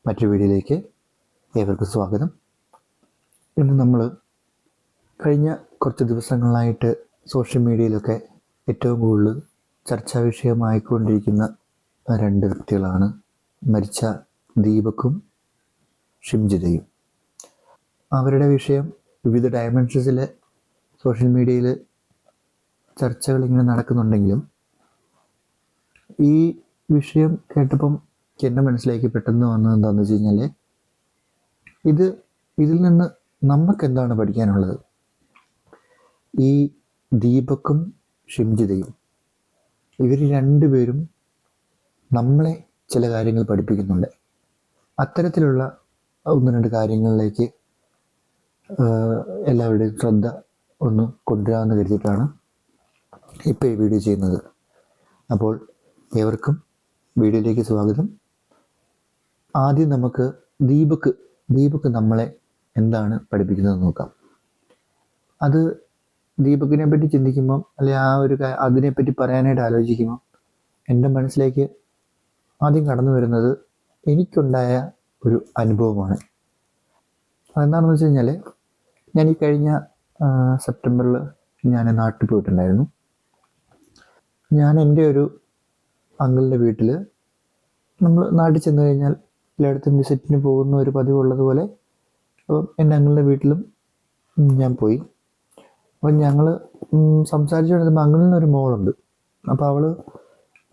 മറ്റൊരു വീഡിയോയിലേക്ക് ഏവർക്കും സ്വാഗതം. ഇന്ന് നമ്മൾ കഴിഞ്ഞ കുറച്ച് ദിവസങ്ങളായിട്ട് സോഷ്യൽ മീഡിയയിലൊക്കെ ഏറ്റവും കൂടുതൽ ചർച്ചാ വിഷയമായിക്കൊണ്ടിരിക്കുന്ന രണ്ട് വ്യക്തികളാണ് മരിച്ച ദീപക്കും ഷിംജിതയും. അവരുടെ വിഷയം വിവിധ ഡയമെൻഷൻസിൽ സോഷ്യൽ മീഡിയയിൽ ചർച്ചകൾ ഇങ്ങനെ നടക്കുന്നുണ്ടെങ്കിലും ഈ വിഷയം കേട്ടപ്പം എൻ്റെ മനസ്സിലേക്ക് പെട്ടെന്ന് വന്നത് എന്താണെന്ന് വെച്ച് കഴിഞ്ഞാൽ, ഇതിൽ നിന്ന് നമുക്ക് എന്താണ് പഠിക്കാനുള്ളത്? ഈ ദീപക്കും ഷിംജിതയും ഇവർ രണ്ടുപേരും നമ്മളെ ചില കാര്യങ്ങൾ പഠിപ്പിക്കുന്നുണ്ട്. അത്തരത്തിലുള്ള ഒന്ന് രണ്ട് കാര്യങ്ങളിലേക്ക് എല്ലാവരുടെയും ശ്രദ്ധ ഒന്ന് കൊണ്ടുവരാമെന്ന് കരുതിയിട്ടാണ് ഇപ്പോൾ ഈ വീഡിയോ ചെയ്യുന്നത്. അപ്പോൾ ഏവർക്കും വീഡിയോയിലേക്ക് സ്വാഗതം. ആദ്യം നമുക്ക് ദീപക്ക് നമ്മളെ എന്താണ് പഠിപ്പിക്കുന്നത് നോക്കാം. അത് ദീപകിനെ പറ്റി ചിന്തിക്കുമ്പം, അല്ലെങ്കിൽ അതിനെപ്പറ്റി പറയാനായിട്ട് ആലോചിക്കുമ്പം എൻ്റെ മനസ്സിലേക്ക് ആദ്യം കടന്നു വരുന്നത് എനിക്കുണ്ടായ ഒരു അനുഭവമാണ്. അതെന്താണെന്ന് വെച്ച് കഴിഞ്ഞാൽ, ഞാൻ ഈ കഴിഞ്ഞ സെപ്റ്റംബറിൽ ഞാൻ നാട്ടിൽ പോയിട്ടുണ്ടായിരുന്നു. ഞാൻ എൻ്റെ ഒരു അങ്കിളിൻ്റെ വീട്ടിൽ, നമ്മൾ നാട്ടിൽ ചെന്ന് കഴിഞ്ഞാൽ എല്ലായിടത്തും വിസിറ്റിന് പോകുന്ന ഒരു പതിവുള്ളതുപോലെ അപ്പം എൻ്റെ അങ്കിളിൻ്റെ വീട്ടിലും ഞാൻ പോയി. അപ്പം ഞങ്ങൾ സംസാരിച്ചുകൊണ്ടിരുമ്പോൾ അങ്കിളിനൊരു മോളുണ്ട്. അപ്പോൾ അവൾ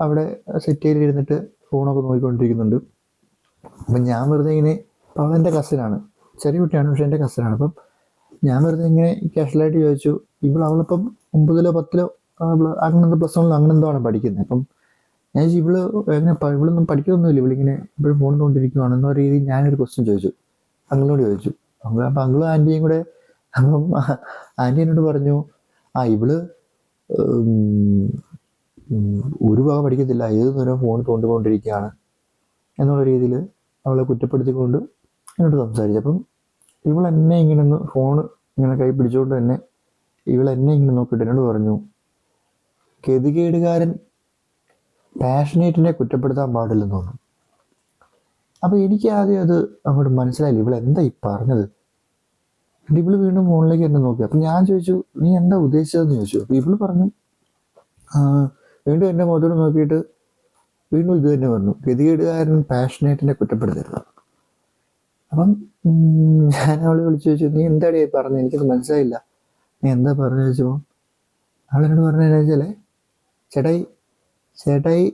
അവിടെ സെറ്റ് ഇരുന്നിട്ട് ഫോണൊക്കെ നോക്കിക്കൊണ്ടിരിക്കുന്നുണ്ട്. അപ്പം ഞാൻ വെറുതെ ഇങ്ങനെ, അപ്പോൾ അവളെൻ്റെ കസിനാണ്, ചെറിയ കുട്ടിയാണ്, പക്ഷേ എൻ്റെ കസിനാണ്. അപ്പം ഞാൻ വെറുതെ ഇങ്ങനെ കാഷ്വലായിട്ട് ചോദിച്ചു, അവളിപ്പം 9-ലോ 10-ലോ അങ്ങനെ +1-ലോ അങ്ങനെ എന്തോ ആണ് പഠിക്കുന്നത്. അപ്പം ഞാൻ ഇവളൊന്നും പഠിക്കുന്നൊന്നുമില്ല, ഇവളിങ്ങനെ ഇപ്പോഴും ഫോൺ കൊണ്ടിരിക്കുകയാണെന്ന രീതിയിൽ ഞാനൊരു ക്വസ്റ്റ്യൻ ചോദിച്ചു, അങ്കിളിനോട് ചോദിച്ചു. അപ്പം അങ്കിളും ആൻറ്റിയും കൂടെ, അപ്പം ആൻറ്റി എന്നോട് പറഞ്ഞു, ഇവള് ഒരു വക പഠിക്കത്തില്ല, ഏത് നേരം ഫോൺ തോണ്ടിക്കൊണ്ടിരിക്കുകയാണ് എന്നുള്ള രീതിയിൽ അവളെ കുറ്റപ്പെടുത്തിക്കൊണ്ട് എന്നോട് സംസാരിച്ചു. അപ്പം ഇവളെന്നെ ഇങ്ങനെ ഒന്ന് ഫോൺ ഇങ്ങനെ കൈ പിടിച്ചുകൊണ്ട് തന്നെ ഇവളെന്നെ ഇങ്ങനെ നോക്കിയിട്ട് എന്നോട് പറഞ്ഞു, ഗതികേടുകാരൻ പാഷനേറ്റിനെ കുറ്റപ്പെടുത്താൻ പാടില്ലെന്ന് തോന്നുന്നു. അപ്പോൾ എനിക്ക് ആദ്യം അത് അങ്ങോട്ട് മനസ്സിലായില്ല, ഇവളെന്താ ഈ പറഞ്ഞത്. എന്നിട്ട് ഇവള് വീണ്ടും ഫോണിലേക്ക് എന്നെ നോക്കി. അപ്പം ഞാൻ ചോദിച്ചു, നീ എന്താ ഉദ്ദേശിച്ചതെന്ന് ചോദിച്ചു. അപ്പോൾ ഇവള് പറഞ്ഞു, വീണ്ടും എൻ്റെ മുഖത്തോട് നോക്കിയിട്ട് വീണ്ടും ഇത് തന്നെ പറഞ്ഞു, ഗതികേടുകാരൻ പാഷനേറ്റിനെ കുറ്റപ്പെടുത്തരുത്. അപ്പം ഞാൻ അവളെ വിളിച്ചു ചോദിച്ചു, നീ എന്താടി പറഞ്ഞത്, എനിക്കത് മനസ്സിലായില്ല, നീ എന്താ പറഞ്ഞു ചോദിച്ചപ്പോൾ അവളെന്നോട് പറഞ്ഞതെന്ന് വെച്ചാൽ, ചേട്ടായി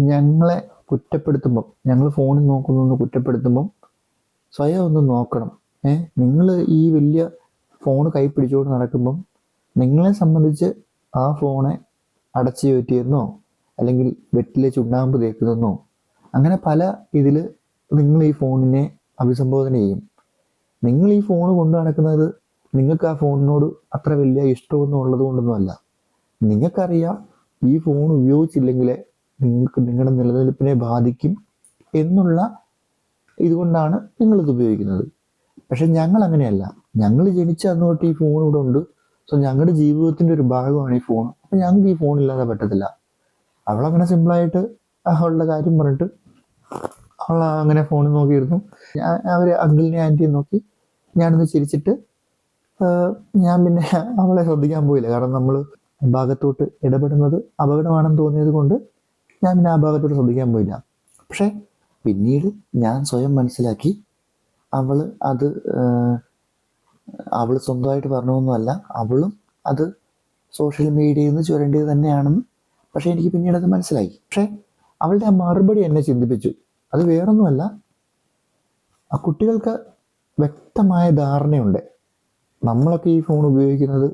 ഞങ്ങളെ കുറ്റപ്പെടുത്തുമ്പം, ഞങ്ങൾ ഫോണിൽ നോക്കുന്നു കുറ്റപ്പെടുത്തുമ്പം സ്വയം ഒന്ന് നോക്കണം. നിങ്ങൾ ഈ വലിയ ഫോൺ കൈ പിടിച്ചുകൊണ്ട് നടക്കുമ്പം നിങ്ങളെ സംബന്ധിച്ച് ആ ഫോണെ അടച്ചു കയറ്റിയെന്നോ അല്ലെങ്കിൽ വെറ്റിലെ ചുണ്ണാമ്പ് തേക്കുന്നതെന്നോ അങ്ങനെ പല ഇതിൽ നിങ്ങൾ ഈ ഫോണിനെ അഭിസംബോധന ചെയ്യും. നിങ്ങൾ ഈ ഫോൺ കൊണ്ടു നടക്കുന്നത് നിങ്ങൾക്ക് ആ ഫോണിനോട് അത്ര വലിയ ഇഷ്ടമൊന്നും ഉള്ളത് കൊണ്ടൊന്നുമല്ല. നിങ്ങൾക്കറിയാം ഈ ഫോൺ ഉപയോഗിച്ചില്ലെങ്കിൽ നിങ്ങൾക്ക് നിങ്ങളുടെ നിലനിൽപ്പിനെ ബാധിക്കും എന്നുള്ള ഇതുകൊണ്ടാണ് നിങ്ങളിത് ഉപയോഗിക്കുന്നത്. പക്ഷെ ഞങ്ങൾ അങ്ങനെയല്ല, ഞങ്ങൾ ജനിച്ച അന്ന് തൊട്ട് ഈ ഫോൺ ഇവിടെ ഉണ്ട്. സോ ഞങ്ങളുടെ ജീവിതത്തിൻ്റെ ഒരു ഭാഗമാണ് ഈ ഫോൺ. അപ്പം ഞങ്ങൾക്ക് ഈ ഫോൺ ഇല്ലാതെ പറ്റത്തില്ല. അവളങ്ങനെ സിമ്പിളായിട്ട് അവളുടെ കാര്യം പറഞ്ഞിട്ട് അവൾ അങ്ങനെ ഫോണിൽ നോക്കിയിരുന്നു. അവർ അങ്കിളിനെ ആൻറ്റിയെ നോക്കി. ഞാനൊന്ന് ചിരിച്ചിട്ട് ഞാൻ പിന്നെ അവളെ ശ്രദ്ധിക്കാൻ പോയില്ല. കാരണം നമ്മൾ ഭാഗത്തോട്ട് ഇടപെടുന്നത് അപകടമാണെന്ന് തോന്നിയത് കൊണ്ട് ഞാൻ പിന്നെ ആ ഭാഗത്തോട്ട് ശ്രദ്ധിക്കാൻ പോയില്ല. പക്ഷെ പിന്നീട് ഞാൻ സ്വയം മനസ്സിലാക്കി, അവൾ സ്വന്തമായിട്ട് പറഞ്ഞൊന്നുമല്ല, അവളും അത് സോഷ്യൽ മീഡിയയിൽ നിന്ന് ചുരണ്ടിയത് തന്നെയാണെന്ന്. പക്ഷെ എനിക്ക് പിന്നീട് അത് മനസ്സിലായി. പക്ഷെ അവളുടെ ആ മറുപടി എന്നെ ചിന്തിപ്പിച്ചു. അത് വേറൊന്നുമല്ല, ആ കുട്ടികൾക്ക് വ്യക്തമായ ധാരണയുണ്ട് നമ്മളൊക്കെ ഈ ഫോൺ ഉപയോഗിക്കുന്നത്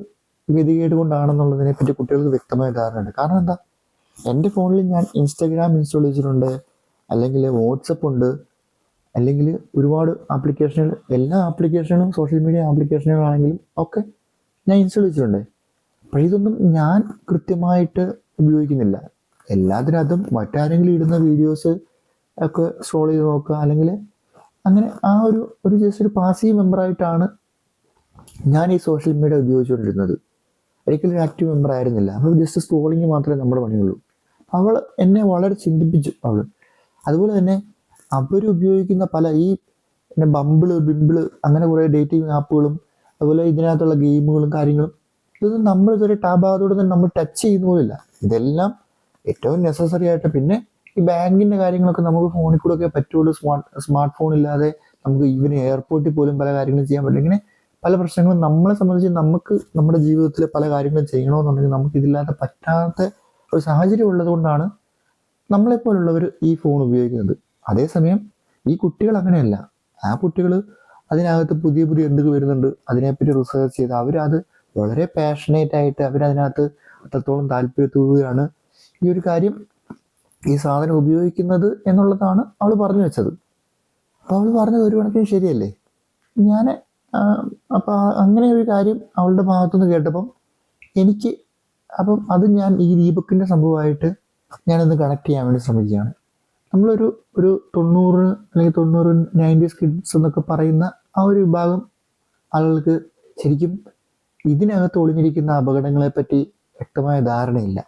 ഗതികേട് കൊണ്ടാണെന്നുള്ളതിനെ പറ്റി കുട്ടികൾക്ക് വ്യക്തമായ ധാരണയുണ്ട്. കാരണം എന്താ, എൻ്റെ ഫോണിൽ ഞാൻ ഇൻസ്റ്റാഗ്രാം ഇൻസ്റ്റാൾ ചെയ്തിട്ടുണ്ട്, അല്ലെങ്കിൽ വാട്സപ്പ് ഉണ്ട്, അല്ലെങ്കിൽ ഒരുപാട് ആപ്ലിക്കേഷനുകൾ, എല്ലാ ആപ്ലിക്കേഷനും സോഷ്യൽ മീഡിയ ആപ്ലിക്കേഷനുകളാണെങ്കിലും ഒക്കെ ഞാൻ ഇൻസ്റ്റാൾ ചെയ്തിട്ടുണ്ട്. അപ്പോൾ ഇതൊന്നും ഞാൻ കൃത്യമായിട്ട് ഉപയോഗിക്കുന്നില്ല. എല്ലാത്തിനകത്തും മറ്റാരെങ്കിലും ഇടുന്ന വീഡിയോസ് ഒക്കെ സ്ക്രോൾ ചെയ്ത് നോക്കുക, അല്ലെങ്കിൽ അങ്ങനെ ആ ഒരു ജസ്റ്റ് ഒരു പാസീവ് മെമ്പറായിട്ടാണ് ഞാൻ ഈ സോഷ്യൽ മീഡിയ ഉപയോഗിച്ചുകൊണ്ടിരുന്നത്. ഒരിക്കലും ഒരു ആക്റ്റീവ് മെമ്പർ ആയിരുന്നില്ല. അപ്പോൾ ജസ്റ്റ് സ്ക്രോളിങ് മാത്രമേ നമ്മുടെ പണിയുള്ളൂ. അവൾ എന്നെ വളരെ ചിന്തിപ്പിച്ചു. അതുപോലെ തന്നെ അവരുപയോഗിക്കുന്ന പല ഈ പിന്നെ ബിംബിള് അങ്ങനെ കുറേ ഡേറ്റിംഗ് ആപ്പുകളും അതുപോലെ ഇതിനകത്തുള്ള ഗെയിമുകളും കാര്യങ്ങളും ഇതൊന്നും നമ്മൾ ഇതുവരെ ടാബാകത്തോടെ തന്നെ നമ്മൾ ടച്ച് ചെയ്യുന്ന പോലില്ല. ഇതെല്ലാം ഏറ്റവും നെസസറി ആയിട്ട്. പിന്നെ ഈ ബാങ്കിൻ്റെ കാര്യങ്ങളൊക്കെ നമുക്ക് ഫോണിൽ കൂടെ ഒക്കെ പറ്റുള്ളൂ. സ്മാർട്ട് ഫോൺ ഇല്ലാതെ നമുക്ക് ഈവൻ എയർപോർട്ടിൽ പോലും പല കാര്യങ്ങളും ചെയ്യാൻ പറ്റില്ല. ഇങ്ങനെ പല പ്രശ്നങ്ങളും നമ്മളെ സംബന്ധിച്ച് നമുക്ക് നമ്മുടെ ജീവിതത്തിലെ പല കാര്യങ്ങളും ചെയ്യണമെന്നുണ്ടെങ്കിൽ നമുക്ക് ഇതില്ലാതെ പറ്റാത്ത ഒരു സാഹചര്യം ഉള്ളത് കൊണ്ടാണ് നമ്മളെപ്പോലുള്ളവർ ഈ ഫോൺ ഉപയോഗിക്കുന്നത്. അതേസമയം ഈ കുട്ടികൾ അങ്ങനെയല്ല. ആ കുട്ടികൾ അതിനകത്ത് പുതിയ പുതിയ എന്തൊക്കെ വരുന്നുണ്ട് അതിനെപ്പറ്റി റിസർച്ച് ചെയ്ത് അവരത് വളരെ പാഷനേറ്റ് ആയിട്ട് അവരതിനകത്ത് അത്രത്തോളം താല്പര്യത്തോടെയാണ് ഈ ഒരു കാര്യം ഈ സാധനം ഉപയോഗിക്കുന്നത് എന്നുള്ളതാണ് അവൾ പറഞ്ഞു വെച്ചത്. അപ്പോൾ അവൾ പറഞ്ഞത് ഒരു കണക്കിന് ശരിയല്ലേ. ഞാൻ അപ്പോൾ അങ്ങനെ ഒരു കാര്യം അവളുടെ ഭാഗത്തുനിന്ന് കേട്ടപ്പം എനിക്ക് അപ്പം അത് ഞാൻ ഈ ദീപക്കിൻ്റെ സംഭവമായിട്ട് ഞാനൊന്ന് കണക്ട് ചെയ്യാൻ വേണ്ടി ശ്രമിക്കുകയാണ്. നമ്മളൊരു 90 അല്ലെങ്കിൽ 90s കിഡ്സ് എന്നൊക്കെ പറയുന്ന ആ ഒരു വിഭാഗം ആളുകൾക്ക് ശരിക്കും ഇതിനകത്ത് ഒളിഞ്ഞിരിക്കുന്ന അപകടങ്ങളെ പറ്റി വ്യക്തമായ ധാരണയില്ല.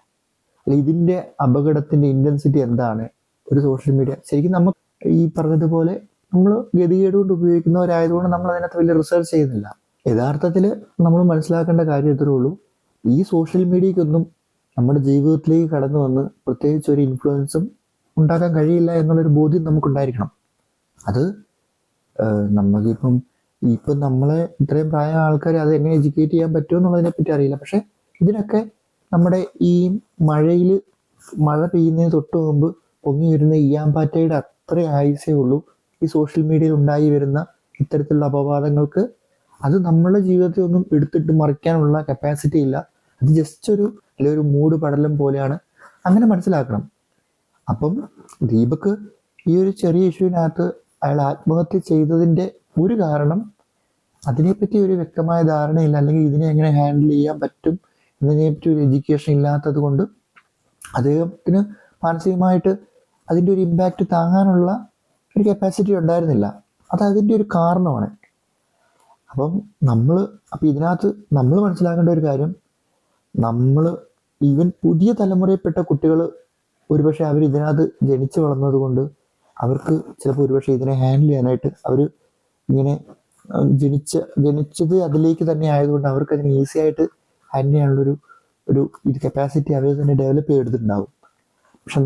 അല്ല ഇതിൻ്റെ അപകടത്തിൻ്റെ ഇൻറ്റൻസിറ്റി എന്താണ്, ഒരു സോഷ്യൽ മീഡിയ ശരിക്കും നമുക്ക് ഈ പറഞ്ഞതുപോലെ നമ്മൾ ഗതികേട് കൊണ്ട് ഉപയോഗിക്കുന്നവരായതുകൊണ്ട് നമ്മൾ അതിനകത്ത് വലിയ റിസർച്ച് ചെയ്യുന്നില്ല. യഥാർത്ഥത്തിൽ നമ്മൾ മനസ്സിലാക്കേണ്ട കാര്യം ഇത്രേ ഉള്ളൂ, ഈ സോഷ്യൽ മീഡിയയ്ക്കൊന്നും നമ്മുടെ ജീവിതത്തിലേക്ക് കടന്നു വന്ന് പ്രത്യേകിച്ച് ഒരു ഇൻഫ്ലുവൻസും ഉണ്ടാക്കാൻ കഴിയില്ല എന്നുള്ളൊരു ബോധ്യം നമുക്കുണ്ടായിരിക്കണം. അത് നമുക്കിപ്പം നമ്മളെ ഇത്രയും പ്രായ ആൾക്കാർ അത് എങ്ങനെ എഡ്യൂക്കേറ്റ് ചെയ്യാൻ പറ്റുമോ എന്നുള്ളതിനെ പറ്റി അറിയില്ല. പക്ഷെ ഇതിനൊക്കെ നമ്മുടെ ഈ മഴ പെയ്യുന്നതിന് തൊട്ട് മുമ്പ് പൊങ്ങി വരുന്ന ഈയാമ്പാറ്റയുടെ അത്ര ആയുസേ ഉള്ളൂ ഈ സോഷ്യൽ മീഡിയയിൽ ഉണ്ടായി വരുന്ന ഇത്തരത്തിലുള്ള അപവാദങ്ങൾക്ക്. അത് നമ്മളുടെ ജീവിതത്തെ ഒന്നും എടുത്തിട്ട് മറിക്കാനുള്ള കപ്പാസിറ്റി ഇല്ല. അത് ജസ്റ്റ് ഒരു മൂട് പടലം പോലെയാണ്, അങ്ങനെ മനസ്സിലാക്കണം. അപ്പം ദീപക് ഈ ഒരു ചെറിയ ഇഷ്യൂവിനകത്ത് അയാൾ ആത്മഹത്യ ചെയ്തതിൻ്റെ ഒരു കാരണം അതിനെപ്പറ്റി ഒരു വ്യക്തമായ ധാരണയില്ല, അല്ലെങ്കിൽ ഇതിനെ എങ്ങനെ ഹാൻഡിൽ ചെയ്യാൻ പറ്റും എന്നതിനെപ്പറ്റി ഒരു എഡ്യൂക്കേഷൻ ഇല്ലാത്തത് കൊണ്ട് അദ്ദേഹത്തിന് മാനസികമായിട്ട് അതിൻ്റെ ഒരു ഇമ്പാക്റ്റ് താങ്ങാനുള്ള ഒരു കപ്പാസിറ്റി ഉണ്ടായിരുന്നില്ല. അത് അതിൻ്റെ ഒരു കാരണമാണ്. അപ്പം ഇതിനകത്ത് നമ്മൾ മനസ്സിലാക്കേണ്ട ഒരു കാര്യം, നമ്മൾ ഈവൻ പുതിയ തലമുറയിൽപ്പെട്ട കുട്ടികൾ ഒരുപക്ഷെ അവർ ഇതിനകത്ത് ജനിച്ചു വളർന്നത് കൊണ്ട് അവർക്ക് ചിലപ്പോൾ ഒരുപക്ഷെ ഇതിനെ ഹാൻഡിൽ ചെയ്യാനായിട്ട് അവർ ഇങ്ങനെ ജനിച്ചത് അതിലേക്ക് തന്നെ ആയതുകൊണ്ട് അവർക്ക് അതിനെ ഈസി ആയിട്ട് ഹാൻഡിൽ ചെയ്യാനുള്ളൊരു കപ്പാസിറ്റി അവർ തന്നെ ഡെവലപ്പ് ചെയ്തെടുത്തിട്ടുണ്ടാവും. പക്ഷെ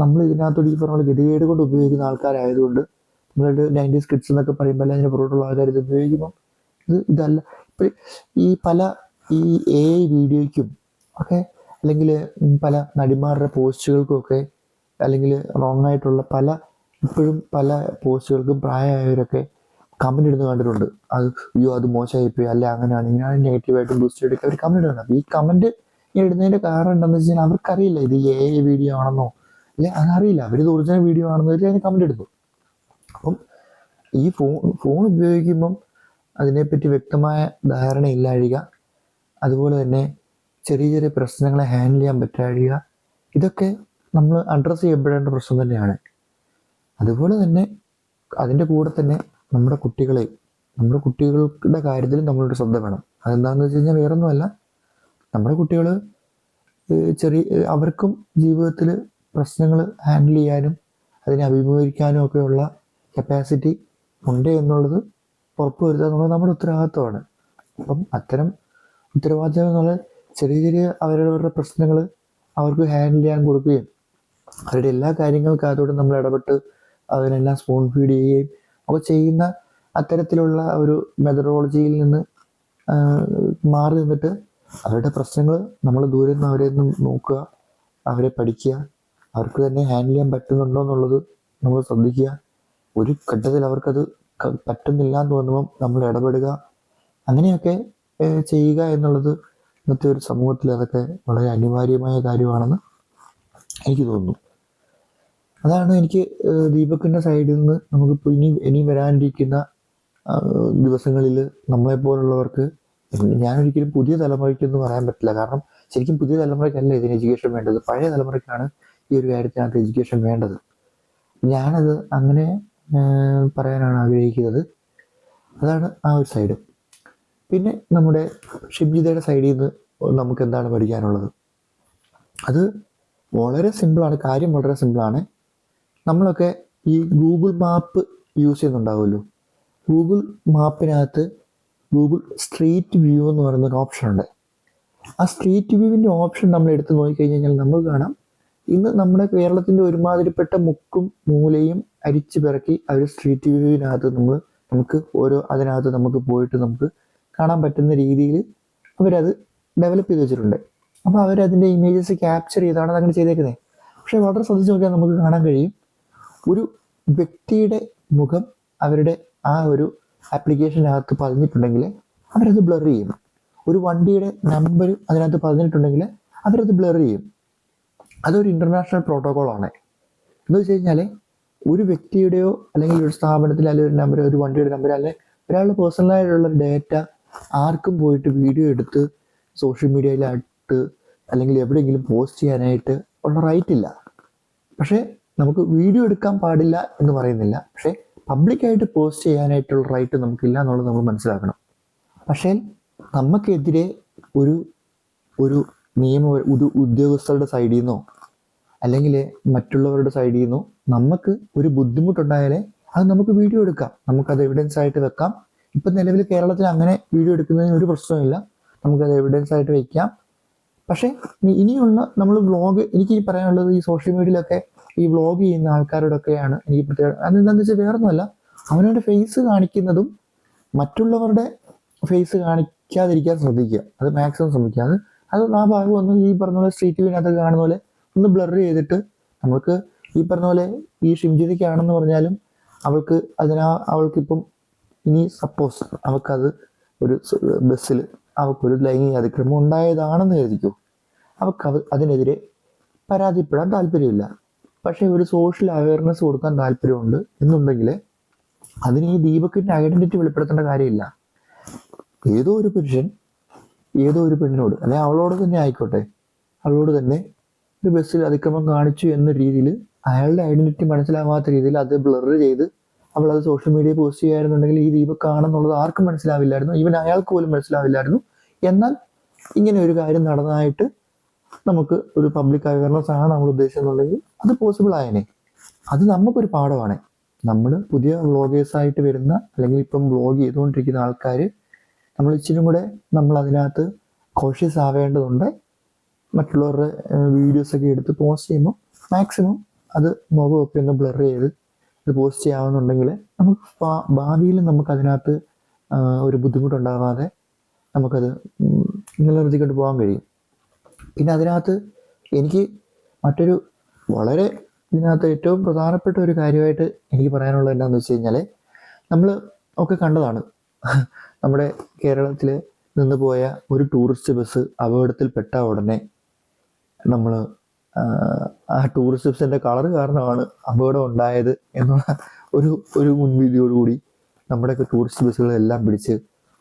നമ്മൾ ഇതിനകത്തോട് ഈ പറഞ്ഞ ഗതികേട് കൊണ്ട് ഉപയോഗിക്കുന്ന ആൾക്കാരായതുകൊണ്ട് നമ്മളുടെ 90s കിഡ്സ് എന്നൊക്കെ പറയുമ്പോൾ അതിന് പുറത്തുള്ള ആൾക്കാർ ഇത് ഉപയോഗിക്കുമ്പോൾ ഇതല്ല. ഇപ്പം ഈ AI വീഡിയോയ്ക്കും ഒക്കെ അല്ലെങ്കിൽ പല നടിമാരുടെ പോസ്റ്റുകൾക്കും ഒക്കെ അല്ലെങ്കിൽ റോങ് ആയിട്ടുള്ള ഇപ്പോഴും പല പോസ്റ്റുകൾക്കും പ്രായമായവരൊക്കെ കമൻ്റ് ഇടുന്നത് കണ്ടിട്ടുണ്ട്. അത് മോശമായിപ്പോയി, അല്ലെ അങ്ങനെയാണ് ഇങ്ങനെയാണ് നെഗറ്റീവായിട്ടും പോസിറ്റീവായിട്ടൊക്കെ അവർ കമൻ്റ് ഇടുന്നത്. അപ്പോൾ ഈ കമൻറ്റ് ഇടുന്നതിൻ്റെ കാരണം എന്താണെന്ന് വെച്ച് കഴിഞ്ഞാൽ അവർക്കറിയില്ല ഇത് AI വീഡിയോ ആണെന്നോ അല്ലെ അതറിയില്ല. അവരിത് ഒറിജിനൽ വീഡിയോ ആണെന്ന് വെച്ചാൽ അതിന് കമൻ്റ് ഇടുന്നു. അപ്പം ഈ ഫോൺ ഉപയോഗിക്കുമ്പം അതിനെപ്പറ്റി വ്യക്തമായ ധാരണ ഇല്ലാഴിക, അതുപോലെ തന്നെ ചെറിയ ചെറിയ പ്രശ്നങ്ങളെ ഹാൻഡിൽ ചെയ്യാൻ പറ്റാഴിക, ഇതൊക്കെ നമ്മൾ അഡ്രസ്സ് ചെയ്യപ്പെടേണ്ട പ്രശ്നം തന്നെയാണ്. അതുപോലെ തന്നെ അതിൻ്റെ കൂടെ തന്നെ നമ്മുടെ കുട്ടികളുടെ കാര്യത്തിൽ നമ്മളൊരു ശ്രദ്ധ വേണം. അതെന്താണെന്ന് വെച്ച് കഴിഞ്ഞാൽ വേറൊന്നുമല്ല, നമ്മുടെ കുട്ടികൾ അവർക്കും ജീവിതത്തിൽ പ്രശ്നങ്ങൾ ഹാൻഡിൽ ചെയ്യാനും അതിനെ അഭിമുഖീകരിക്കാനും ഒക്കെയുള്ള കപ്പാസിറ്റി ഉണ്ട് എന്നുള്ളത് ഉറപ്പുവരുത്തുക എന്നുള്ളത് നമ്മുടെ ഉത്തരവാദിത്വമാണ്. അപ്പം അത്തരം ഉത്തരവാദിത്തം എന്നുള്ള ചെറിയ അവരവരുടെ പ്രശ്നങ്ങൾ അവർക്ക് ഹാൻഡിൽ ചെയ്യാൻ കൊടുക്കുകയും അവരുടെ എല്ലാ കാര്യങ്ങൾക്കകത്തോടെ നമ്മൾ ഇടപെട്ട് അതിനെല്ലാം സ്പൂൺ ഫീഡ് ചെയ്യുകയും ഒക്കെ ചെയ്യുന്ന അത്തരത്തിലുള്ള ഒരു മെത്തഡോളജിയിൽ നിന്ന് മാറി നിന്നിട്ട് അവരുടെ പ്രശ്നങ്ങൾ നമ്മൾ ദൂരെ നിന്ന് അവരെ നോക്കുക, അവരെ പഠിക്കുക, അവർക്ക് തന്നെ ഹാൻഡിൽ ചെയ്യാൻ പറ്റുന്നുണ്ടോ എന്നുള്ളത് നമ്മൾ ശ്രദ്ധിക്കുക. ഒരു ഘട്ടത്തിൽ അവർക്കത് പറ്റുന്നില്ല എന്ന് തോന്നുമ്പം നമ്മൾ ഇടപെടുക, അങ്ങനെയൊക്കെ ചെയ്യുക എന്നുള്ളത് ഇന്നത്തെ ഒരു സമൂഹത്തിൽ അതൊക്കെ വളരെ അനിവാര്യമായ കാര്യമാണെന്ന് എനിക്ക് തോന്നുന്നു. അതാണ് എനിക്ക് ദീപക്കിൻ്റെ സൈഡിൽ നിന്ന് നമുക്കിപ്പോൾ ഇനി വരാനിരിക്കുന്ന ദിവസങ്ങളിൽ നമ്മളെപ്പോലുള്ളവർക്ക്, ഞാനൊരിക്കലും പുതിയ തലമുറയ്ക്കൊന്നും പറയാൻ പറ്റില്ല. കാരണം ശരിക്കും പുതിയ തലമുറയ്ക്കല്ല ഇതിന് എഡ്യൂക്കേഷൻ വേണ്ടത്, പഴയ തലമുറയ്ക്കാണ് ഈ ഒരു കാര്യത്തിനകത്ത് എഡ്യൂക്കേഷൻ വേണ്ടത്. ഞാനത് അങ്ങനെ പറയാനാണ് ആഗ്രഹിക്കുന്നത്. അതാണ് ആ ഒരു സൈഡ്. പിന്നെ നമ്മുടെ ഷിംജിതയുടെ സൈഡിൽ നിന്ന് നമുക്ക് എന്താണ് പഠിക്കാനുള്ളത്? അത് വളരെ സിമ്പിളാണ്, കാര്യം വളരെ സിമ്പിളാണ്. നമ്മളൊക്കെ ഈ ഗൂഗിൾ മാപ്പ് യൂസ് ചെയ്യുന്നുണ്ടാവുമല്ലോ. ഗൂഗിൾ മാപ്പിനകത്ത് ഗൂഗിൾ സ്ട്രീറ്റ് വ്യൂ എന്ന് പറയുന്നൊരു ഓപ്ഷൻ ഉണ്ട്. ആ സ്ട്രീറ്റ് വ്യൂവിൻ്റെ ഓപ്ഷൻ നമ്മൾ എടുത്ത് നോക്കിക്കഴിഞ്ഞാൽ നമുക്ക് കാണാം, ഇന്ന് നമ്മുടെ കേരളത്തിൻ്റെ ഒരുമാതിരിപ്പെട്ട മുക്കും മൂലയും അരിച്ചു പിറക്കി ആ ഒരു സ്ട്രീറ്റ് വ്യൂവിനകത്ത് നമുക്ക് അതിനകത്ത് നമുക്ക് പോയിട്ട് നമുക്ക് കാണാൻ പറ്റുന്ന രീതിയിൽ അവരത് ഡെവലപ്പ് ചെയ്ത് വെച്ചിട്ടുണ്ട്. അപ്പോൾ അവരതിൻ്റെ ഇമേജസ് ക്യാപ്ചർ ചെയ്താണ് അതങ്ങനെ ചെയ്തേക്കുന്നത്. പക്ഷേ വളരെ ശ്രദ്ധിച്ച് നോക്കിയാൽ നമുക്ക് കാണാൻ കഴിയും, ഒരു വ്യക്തിയുടെ മുഖം അവരുടെ ആ ഒരു ആപ്ലിക്കേഷനകത്ത് പതിഞ്ഞിട്ടുണ്ടെങ്കിൽ അവരത് ബ്ലർ ചെയ്യും. ഒരു വണ്ടിയുടെ നമ്പർ അതിനകത്ത് പതിഞ്ഞിട്ടുണ്ടെങ്കിൽ അവരത് ബ്ലർ ചെയ്യും. അതൊരു ഇൻ്റർനാഷണൽ പ്രോട്ടോക്കോളാണ്. എന്ന് വെച്ച് കഴിഞ്ഞാൽ ഒരു വ്യക്തിയുടെയോ അല്ലെങ്കിൽ ഒരു സ്ഥാപനത്തിലെ അല്ലെങ്കിൽ ഒരു നമ്പർ, ഒരു വണ്ടിയുടെ നമ്പർ, അല്ലെങ്കിൽ ഒരാളുടെ പേഴ്സണലായിട്ടുള്ള ഡേറ്റ ആർക്കും പോയിട്ട് വീഡിയോ എടുത്ത് സോഷ്യൽ മീഡിയയിലായിട്ട് അല്ലെങ്കിൽ എവിടെയെങ്കിലും പോസ്റ്റ് ചെയ്യാനായിട്ട് ഉള്ള റൈറ്റ് ഇല്ല. പക്ഷേ നമുക്ക് വീഡിയോ എടുക്കാൻ പാടില്ല എന്ന് പറയുന്നില്ല, പക്ഷേ പബ്ലിക്കായിട്ട് പോസ്റ്റ് ചെയ്യാനായിട്ടുള്ള റൈറ്റ് നമുക്കില്ല എന്നുള്ളത് നമ്മൾ മനസ്സിലാക്കണം. പക്ഷേ നമുക്കെതിരെ ഒരു ഉദ്യോഗസ്ഥരുടെ സൈഡിൽ നിന്നോ അല്ലെങ്കിൽ മറ്റുള്ളവരുടെ സൈഡിൽ നിന്നോ നമുക്ക് ഒരു ബുദ്ധിമുട്ടുണ്ടായാലേ അത് നമുക്ക് വീഡിയോ എടുക്കാം, നമുക്കത് എവിഡൻസ് ആയിട്ട് വെക്കാം. ഇപ്പം നിലവിൽ കേരളത്തിൽ അങ്ങനെ വീഡിയോ എടുക്കുന്നതിന് ഒരു പ്രശ്നമില്ല, നമുക്കത് എവിഡൻസ് ആയിട്ട് വയ്ക്കാം. പക്ഷേ ഇനിയുള്ള നമ്മൾ വ്ളോഗ്, എനിക്ക് പറയാനുള്ളത് ഈ സോഷ്യൽ മീഡിയയിലൊക്കെ ഈ വ്ളോഗ് ചെയ്യുന്ന ആൾക്കാരോടൊക്കെയാണ് എനിക്ക് പ്രത്യേകം. അതെന്താണെന്ന് വെച്ചാൽ വേറൊന്നുമല്ല, അവനവൻ്റെ ഫേസ് കാണിക്കുന്നതും മറ്റുള്ളവരുടെ ഫേസ് കാണിക്കാതിരിക്കാൻ ശ്രദ്ധിക്കുക, അത് മാക്സിമം ശ്രമിക്കുക. അത് ആ ഭാഗം ഒന്ന് ഈ പറഞ്ഞ പോലെ സ്ട്രീറ്റ് വ്യൂവിനകത്ത് കാണുന്ന പോലെ ഒന്ന് ബ്ലർ ചെയ്തിട്ട്, നമുക്ക് ഈ പറഞ്ഞ പോലെ ഈ ഷിംജിതയ്ക്കാണെന്ന് പറഞ്ഞാലും അവൾക്കിപ്പം ഇനി സപ്പോസ് അവൾക്കത് ഒരു ബസ്സിൽ അവൾക്കൊരു ലൈംഗിക അതിക്രമം ഉണ്ടായതാണെന്ന് കരുതിക്കോ, അതിനെതിരെ പരാതിപ്പെടാൻ താല്പര്യമില്ല, പക്ഷേ ഒരു സോഷ്യൽ അവയർനെസ് കൊടുക്കാൻ താല്പര്യമുണ്ട് എന്നുണ്ടെങ്കിൽ അതിന് ഈ ദീപക്കിൻ്റെ ഐഡന്റിറ്റി വെളിപ്പെടുത്തേണ്ട കാര്യമില്ല. ഏതോ ഒരു പുരുഷൻ ഏതോ ഒരു പെണ്ണിനോട്, അല്ലെങ്കിൽ അവളോട് തന്നെ ആയിക്കോട്ടെ, അവളോട് തന്നെ ഒരു ബസ്സിൽ അതിക്രമം കാണിച്ചു എന്ന രീതിയിൽ അയാളുടെ ഐഡന്റിറ്റി മനസ്സിലാവാത്ത രീതിയിൽ അത് ബ്ലർ ചെയ്ത് അവളത് സോഷ്യൽ മീഡിയയിൽ പോസ്റ്റ് ചെയ്യാറുണ്ടെങ്കിൽ ഈ ദീപക്കാണെന്നുള്ളത് ആർക്കും മനസ്സിലാവില്ലായിരുന്നു, ഈവൻ അയാൾക്ക് പോലും മനസ്സിലാവില്ലായിരുന്നു. എന്നാൽ ഇങ്ങനെ ഒരു കാര്യം നടന്നതായിട്ട് നമുക്ക് ഒരു പബ്ലിക് അവയർനെസ് ആണ് നമ്മൾ ഉദ്ദേശിക്കുന്നുണ്ടെങ്കിൽ അത് പോസിബിൾ ആയനെ. അത് നമുക്കൊരു പാഠമാണ്. നമ്മൾ പുതിയ വ്ളോഗേഴ്സായിട്ട് വരുന്ന അല്ലെങ്കിൽ ഇപ്പം വ്ളോഗ് ചെയ്തുകൊണ്ടിരിക്കുന്ന ആൾക്കാർ നമ്മൾ ഇച്ചിരി കൂടെ നമ്മൾ അതിനകത്ത് കോഷ്യസ് ആവേണ്ടതുണ്ട്. മറ്റുള്ളവരുടെ വീഡിയോസൊക്കെ എടുത്ത് പോസ്റ്റ് ചെയ്യുമ്പോൾ മാക്സിമം അത് മുഖമൊക്കെ ഒന്ന് ബ്ലർ ചെയ്ത് ഇത് പോസ്റ്റ് ചെയ്യാവുന്നുണ്ടെങ്കിൽ നമുക്ക് ഭാവിയിൽ നമുക്കതിനകത്ത് ഒരു ബുദ്ധിമുട്ടുണ്ടാകാതെ നമുക്കത് നിലനിർത്തിക്കൊണ്ട് പോകാൻ കഴിയും. പിന്നെ അതിനകത്ത് എനിക്ക് മറ്റൊരു വളരെ ഇതിനകത്ത് ഏറ്റവും പ്രധാനപ്പെട്ട ഒരു കാര്യമായിട്ട് എനിക്ക് പറയാനുള്ളത് എന്താണെന്ന് വെച്ച് കഴിഞ്ഞാൽ, നമ്മൾ ഒക്കെ കണ്ടതാണ്, നമ്മുടെ കേരളത്തിൽ നിന്ന് പോയ ഒരു ടൂറിസ്റ്റ് ബസ് അപകടത്തിൽപ്പെട്ട ഉടനെ നമ്മൾ ആ ടൂറിസ്റ്റ് ബസ്സിൻ്റെ കളർ കാരണമാണ് അപകടം ഉണ്ടായത് എന്നുള്ള ഒരു മുൻവിധിയോടുകൂടി നമ്മുടെയൊക്കെ ടൂറിസ്റ്റ് ബസ്സുകളെല്ലാം പിടിച്ച്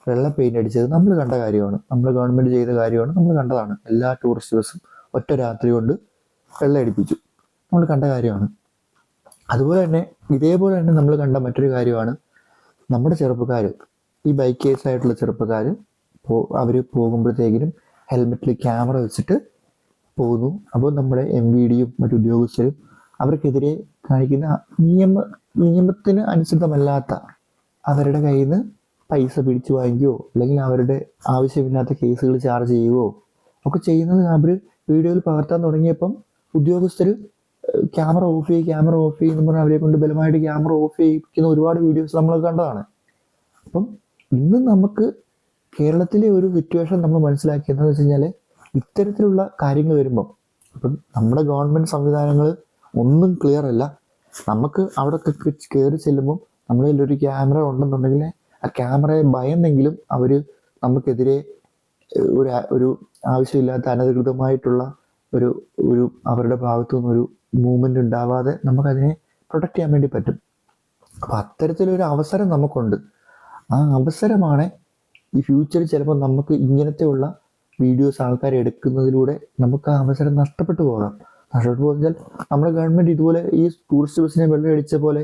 വെള്ള പെയിൻ്റ് അടിച്ചത് നമ്മൾ കണ്ട കാര്യമാണ്. നമ്മൾ ഗവൺമെൻറ് ചെയ്ത കാര്യമാണ്, നമ്മൾ കണ്ടതാണ്. എല്ലാ ടൂറിസ്റ്റ് ബസ്സും ഒറ്റ രാത്രി കൊണ്ട് വെള്ളം അടിപ്പിച്ചു, നമ്മൾ കണ്ട കാര്യമാണ്. അതുപോലെ തന്നെ ഇതേപോലെ തന്നെ നമ്മൾ കണ്ട മറ്റൊരു കാര്യമാണ്, നമ്മുടെ ചെറുപ്പക്കാർ, ഈ ബൈക്കേഴ്സായിട്ടുള്ള ചെറുപ്പക്കാർ അവർ പോകുമ്പോഴത്തേക്കിനും ഹെൽമെറ്റിൽ ക്യാമറ വെച്ചിട്ട് പോകുന്നു. അപ്പോൾ നമ്മുടെ MVDയും മറ്റു ഉദ്യോഗസ്ഥരും അവർക്കെതിരെ കാണിക്കുന്ന നിയമത്തിന് അനുസൃതമല്ലാത്ത അവരുടെ കയ്യിൽ നിന്ന് പൈസ പിടിച്ചു വാങ്ങിക്കുകയോ അല്ലെങ്കിൽ അവരുടെ ആവശ്യമില്ലാത്ത കേസുകൾ ചാർജ് ചെയ്യുകയോ ഒക്കെ ചെയ്യുന്നത് അവർ വീഡിയോയിൽ പകർത്താൻ തുടങ്ങിയപ്പം ഉദ്യോഗസ്ഥർ ക്യാമറ ഓഫ് ചെയ്യുമെന്ന് പറഞ്ഞാൽ അവരെ കൊണ്ട് ബലമായിട്ട് ക്യാമറ ഓഫ് ചെയ്യിക്കുന്ന ഒരുപാട് വീഡിയോസ് നമ്മൾ കണ്ടതാണ്. അപ്പം ഇന്ന് നമുക്ക് കേരളത്തിലെ ഒരു സിറ്റുവേഷൻ നമ്മൾ മനസ്സിലാക്കിയതെന്ന് വെച്ച് കഴിഞ്ഞാൽ, ഇത്തരത്തിലുള്ള കാര്യങ്ങൾ വരുമ്പം ഇപ്പം നമ്മുടെ ഗവൺമെൻറ് സംവിധാനങ്ങൾ ഒന്നും ക്ലിയർ അല്ല. നമുക്ക് അവിടെ കയറി ചെല്ലുമ്പം നമ്മളിൽ ഒരു ക്യാമറ ഉണ്ടെന്നുണ്ടെങ്കിൽ ആ ക്യാമറയെ ഭയന്നെങ്കിലും അവർ നമുക്കെതിരെ ഒരു ആവശ്യമില്ലാത്ത അനധികൃതമായിട്ടുള്ള ഒരു അവരുടെ ഭാഗത്തു നിന്നൊരു മൂവ്മെൻ്റ് ഉണ്ടാവാതെ നമുക്കതിനെ പ്രൊട്ടക്റ്റ് ചെയ്യാൻ വേണ്ടി പറ്റും. അപ്പം അത്തരത്തിലൊരു അവസരം നമുക്കുണ്ട്. ആ അവസരമാണ് ഈ ഫ്യൂച്ചറിൽ ചിലപ്പോൾ നമുക്ക് ഇങ്ങനത്തെ ഉള്ള വീഡിയോസ് ആൾക്കാർ എടുക്കുന്നതിലൂടെ നമുക്ക് ആ അവസരം നഷ്ടപ്പെട്ടു പോകാം. നഷ്ടപ്പെട്ടു പോകാൻ നമ്മുടെ ഗവൺമെൻറ് ഇതുപോലെ ഈ ടൂറിസ്റ്റ് ബസ്സിനെ വെള്ളം അടിച്ച പോലെ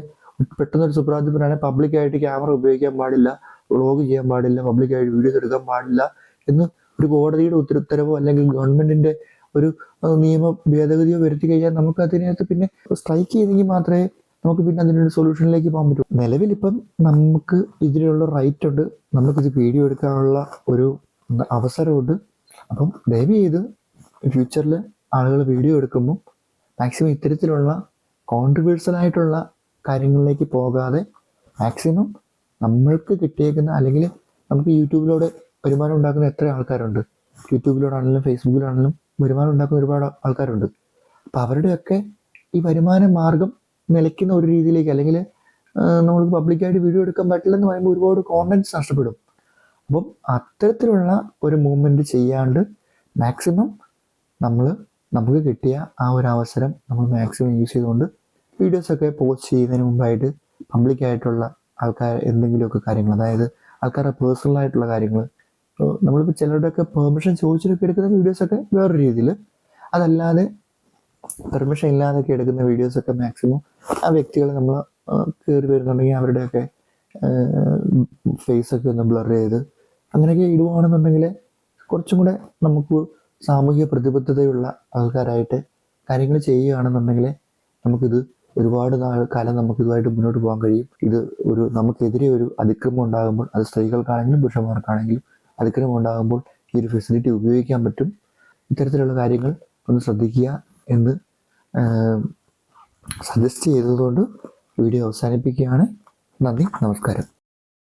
പെട്ടെന്നൊരു സുപ്രഭാതത്തിലാണ് പബ്ലിക്കായിട്ട് ക്യാമറ ഉപയോഗിക്കാൻ പാടില്ല, വ്ളോഗ് ചെയ്യാൻ പാടില്ല, പബ്ലിക്കായിട്ട് വീഡിയോസ് എടുക്കാൻ പാടില്ല എന്ന് ഒരു കോടതിയുടെ ഉത്തരവോ അല്ലെങ്കിൽ ഗവൺമെൻറ്റിൻ്റെ ഒരു നിയമ ഭേദഗതിയോ വരുത്തി കഴിഞ്ഞാൽ നമുക്ക് അതിനകത്ത് പിന്നെ സ്ട്രൈക്ക് ചെയ്തെങ്കിൽ മാത്രമേ നമുക്ക് പിന്നെ അതിനൊരു സൊല്യൂഷനിലേക്ക് പോകാൻ പറ്റും. നിലവിലിപ്പം നമുക്ക് ഇതിനുള്ള റൈറ്റ് ഉണ്ട്, നമുക്കിത് വീഡിയോ എടുക്കാനുള്ള ഒരു അവസരമുണ്ട്. അപ്പം ദയവ് ചെയ്ത് ഫ്യൂച്ചറിൽ ആളുകൾ വീഡിയോ എടുക്കുമ്പോൾ മാക്സിമം ഇത്തരത്തിലുള്ള കോൺട്രവേഴ്സൽ ആയിട്ടുള്ള കാര്യങ്ങളിലേക്ക് പോകാതെ മാക്സിമം നമ്മൾക്ക് കിട്ടിയേക്കുന്ന, അല്ലെങ്കിൽ നമുക്ക് യൂട്യൂബിലൂടെ വരുമാനം ഉണ്ടാക്കുന്ന എത്ര ആൾക്കാരുണ്ട്, യൂട്യൂബിലൂടെയാണെങ്കിലും ഫേസ്ബുക്കിലാണെങ്കിലും വരുമാനം ഉണ്ടാക്കുന്ന ഒരുപാട് ആൾക്കാരുണ്ട്. അപ്പോൾ അവരുടെയൊക്കെ ഈ വരുമാന മാർഗം നിലയ്ക്കുന്ന ഒരു രീതിയിലേക്ക്, അല്ലെങ്കിൽ നമ്മൾക്ക് പബ്ലിക്കായിട്ട് വീഡിയോ എടുക്കാൻ പറ്റില്ലെന്ന് പറയുമ്പോൾ ഒരുപാട് കോണ്ടൻറ്റ്സ് നഷ്ടപ്പെടും. അപ്പം അത്തരത്തിലുള്ള ഒരു മൂവ്മെൻറ്റ് ചെയ്യാണ്ട് മാക്സിമം നമുക്ക് കിട്ടിയ ആ ഒരു അവസരം നമ്മൾ മാക്സിമം യൂസ് ചെയ്തുകൊണ്ട് വീഡിയോസൊക്കെ പോസ്റ്റ് ചെയ്യുന്നതിന് മുമ്പായിട്ട് പബ്ലിക്കായിട്ടുള്ള ആൾക്കാർ എന്തെങ്കിലുമൊക്കെ കാര്യങ്ങൾ, അതായത് ആൾക്കാരുടെ പേഴ്സണലായിട്ടുള്ള കാര്യങ്ങൾ, നമ്മളിപ്പോൾ ചിലരുടെയൊക്കെ പെർമിഷൻ ചോദിച്ചിട്ടൊക്കെ എടുക്കുന്ന വീഡിയോസൊക്കെ വേറൊരു രീതിയിൽ, അതല്ലാതെ പെർമിഷൻ ഇല്ലാതൊക്കെ എടുക്കുന്ന വീഡിയോസൊക്കെ മാക്സിമം ആ വ്യക്തികൾ നമ്മൾ കയറി വരുന്നുണ്ടെങ്കിൽ അവരുടെയൊക്കെ ഫേസൊക്കെ ഒന്ന് ബ്ലർ ചെയ്ത് അങ്ങനെയൊക്കെ ഇടുവാണെന്നുണ്ടെങ്കിൽ കുറച്ചും കൂടെ നമുക്ക് സാമൂഹിക പ്രതിബദ്ധതയുള്ള ആൾക്കാരായിട്ട് കാര്യങ്ങൾ ചെയ്യുകയാണെന്നുണ്ടെങ്കിൽ നമുക്കിത് ഒരുപാട് കാലം നമുക്കിതുമായിട്ട് മുന്നോട്ട് പോകാൻ കഴിയും. ഇത് നമുക്കെതിരെ ഒരു അതിക്രമം ഉണ്ടാകുമ്പോൾ, അത് സ്ത്രീകൾക്കാണെങ്കിലും പുരുഷന്മാർക്കാണെങ്കിലും അതിക്രമം ഉണ്ടാകുമ്പോൾ ഈ ഒരു ഫെസിലിറ്റി ഉപയോഗിക്കാൻ പറ്റും. ഇത്തരത്തിലുള്ള കാര്യങ്ങൾ ഒന്ന് ശ്രദ്ധിക്കുക എന്ന് സജസ്റ്റ് ചെയ്തതുകൊണ്ട് വീഡിയോ അവസാനിപ്പിക്കുകയാണ്. നന്ദി, നമസ്കാരം.